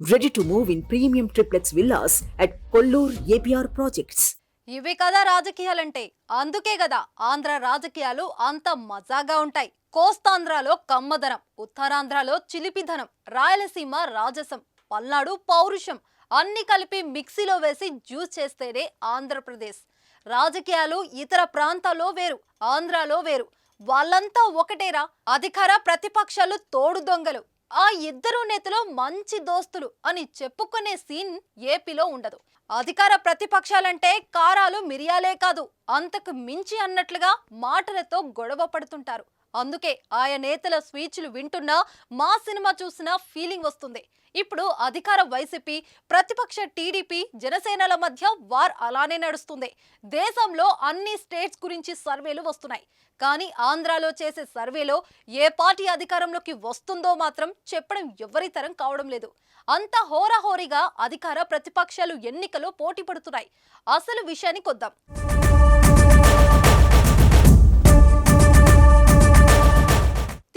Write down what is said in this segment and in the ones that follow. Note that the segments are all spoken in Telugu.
Ready to move in premium triplex villas at Kollur APR projects. ఇవి కదా రాజకీయాలంటే. అందుకే కదా ఆంధ్ర రాజకీయాలు అంత మజాగా ఉంటాయి. కోస్తాంధ్రలో కమ్మదనం, ఉత్తరాంధ్రలో చిలిపిధనం, రాయలసీమ రాజసం, పల్నాడు పౌరుషం అన్ని కలిపి మిక్సీలో వేసి జ్యూస్ చేస్తేనే ఆంధ్రప్రదేశ్. రాజకీయాలు ఇతర ప్రాంతాల్లో వేరు, ఆంధ్రాలో వేరు. వాళ్ళంతా ఒకటేరా. అధికార ప్రతిపక్షాలు తోడు దొంగలు. ఆ ఇద్దరు నేతలు మంచి దోస్తులు అని చెప్పుకునే సీన్ ఏపీలో ఉండదు. అధికార ప్రతిపక్షాలంటే కారాలు మిరియాలే కాదు, అంతకు మించి అన్నట్లుగా మాటలతో గొడవ పడుతుంటారు. అందుకే ఆయా నేతల స్పీచ్లు వింటున్నా మా సినిమా చూసిన ఫీలింగ్ వస్తుంది. ఇప్పుడు అధికార వైసీపీ, ప్రతిపక్ష టీడీపీ, జనసేనల మధ్య వార్ అలానే నడుస్తుంది. దేశంలో అన్ని స్టేట్స్ గురించి సర్వేలు వస్తున్నాయి. కానీ ఆంధ్రాలో చేసే సర్వేలో ఏ పార్టీ అధికారంలోకి వస్తుందో మాత్రం చెప్పడం ఎవరి తరం కావడం లేదు. అంత హోరాహోరీగా అధికార ప్రతిపక్షాలు ఎన్నికలో పోటీ పడుతున్నాయి. అసలు విషయానికి వద్దాం.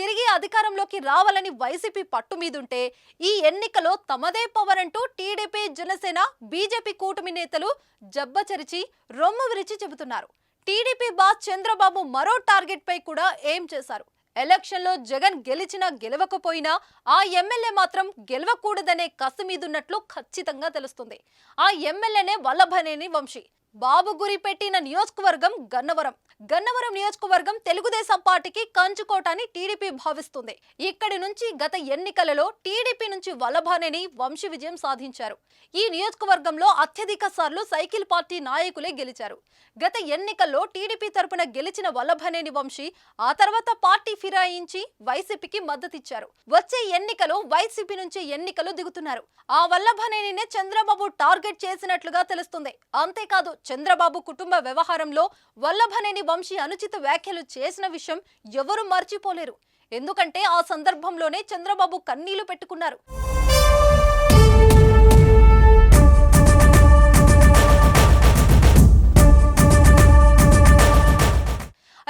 తిరిగి అధికారంలోకి రావాలని వైసీపీ పట్టు మీదుంటే ఈ ఎన్నికలో తమదే పవర్ అంటూ టీడీపీ, జనసేన, బీజేపీ కూటమి నేతలు జబ్బచరిచి రొమ్ము విరిచి చెబుతున్నారు. టీడీపీ బాస్ చంద్రబాబు మరో టార్గెట్ పై కూడా ఏం చేశారు. ఎలక్షన్లో జగన్ గెలిచినా గెలవకపోయినా ఆ ఎమ్మెల్యే మాత్రం గెలవకూడదనే కసి మీదున్నట్లు ఖచ్చితంగా తెలుస్తుంది. ఆ ఎమ్మెల్యేనే వల్లభనేని వంశీ. బాబు గురి పెట్టిన నియోజకవర్గం గన్నవరం. గన్నవరం నియోజకవర్గం తెలుగుదేశం పార్టీకి కంచుకోట అని టీడీపీ భావిస్తుంది. ఇక్కడి నుంచి గత ఎన్నికలలో టీడీపీ నుంచి వల్లభనేని వంశీ విజయం సాధించారు. ఈ నియోజకవర్గంలో అత్యధిక సార్లు సైకిల్ పార్టీ నాయకులే గెలిచారు. గత ఎన్నికల్లో టీడీపీ తరపున గెలిచిన వల్లభనేని వంశీ ఆ తర్వాత పార్టీ ఫిరాయించి వైసీపీకి మద్దతిచ్చారు. వచ్చే ఎన్నికలో వైసీపీ నుంచి ఎన్నికలు దిగుతున్నారు. ఆ వల్లభనేనినే చంద్రబాబు టార్గెట్ చేసినట్లుగా తెలుస్తుంది. అంతేకాదు, చంద్రబాబు కుటుంబ వ్యవహారంలో వల్లభనేని వంశీ అనుచిత వ్యాఖ్యలు చేసిన విషయం ఎవరు మర్చిపోలేరు. ఎందుకంటే ఆ సందర్భంలోనే చంద్రబాబు కన్నీళ్లు పెట్టుకున్నారు.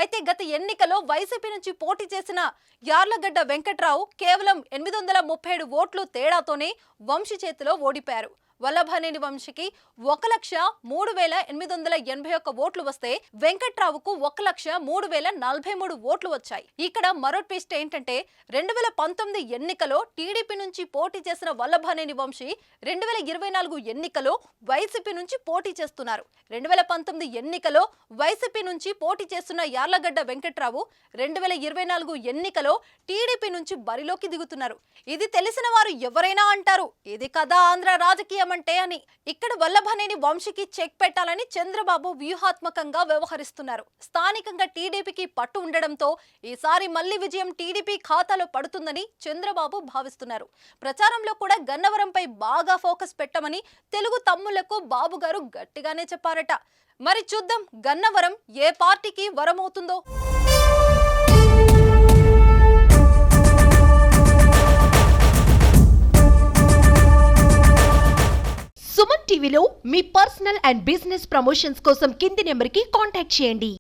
అయితే గత ఎన్నికలో వైసీపీ నుంచి పోటీ చేసిన యార్లగడ్డ వెంకట్రావు కేవలం 837 ఓట్లు తేడాతోనే వంశీ చేతిలో ఓడిపోయారు. వల్లభనేని వంశీకి 1,03,881 ఓట్లు వస్తే వెంకట్రావుకు 1,03,043 ఓట్లు వచ్చాయి. ఇక్కడ మరో ట్విస్ట్ ఏంటంటే 2019 ఎన్నికలో టీడీపీ నుంచి పోటీ చేసిన వల్లభనేని వంశీ 2024 ఎన్నికలో వైసీపీ నుంచి పోటీ చేస్తున్నారు. 2019 ఎన్నికలో వైసీపీ నుంచి పోటీ చేస్తున్న యార్లగడ్డ వెంకట్రావు 2024 ఎన్నికలో టీడీపీ నుంచి బరిలోకి దిగుతున్నారు. ఇది తెలిసిన వారు ఎవరైనా అంటారు, ఇది కదా ఆంధ్ర రాజకీయం అంటే అని. ఇక్కడ వల్లభనేని వంశీకి చెక్ పెట్టాలని చంద్రబాబు వ్యూహాత్మకంగా వ్యవహరిస్తున్నారు. స్థానికంగా టీడీపీకి పట్టు ఉండడంతో ఈసారి మళ్లీ విజయం టీడీపీ ఖాతాలో పడుతుందని చంద్రబాబు భావిస్తున్నారు. ప్రచారంలో కూడా గన్నవరంపై బాగా ఫోకస్ పెట్టమని తెలుగు తమ్ముళ్లకు బాబు గారు గట్టిగానే చెప్పారట. మరి చూద్దాం గన్నవరం ఏ పార్టీకి వరమవుతుందో. సుమన్ టీవీలో మీ పర్సనల్ అండ్ బిజినెస్ ప్రమోషన్స్ కోసం కింది నెంబర్కి కాంటాక్ట్ చేయండి.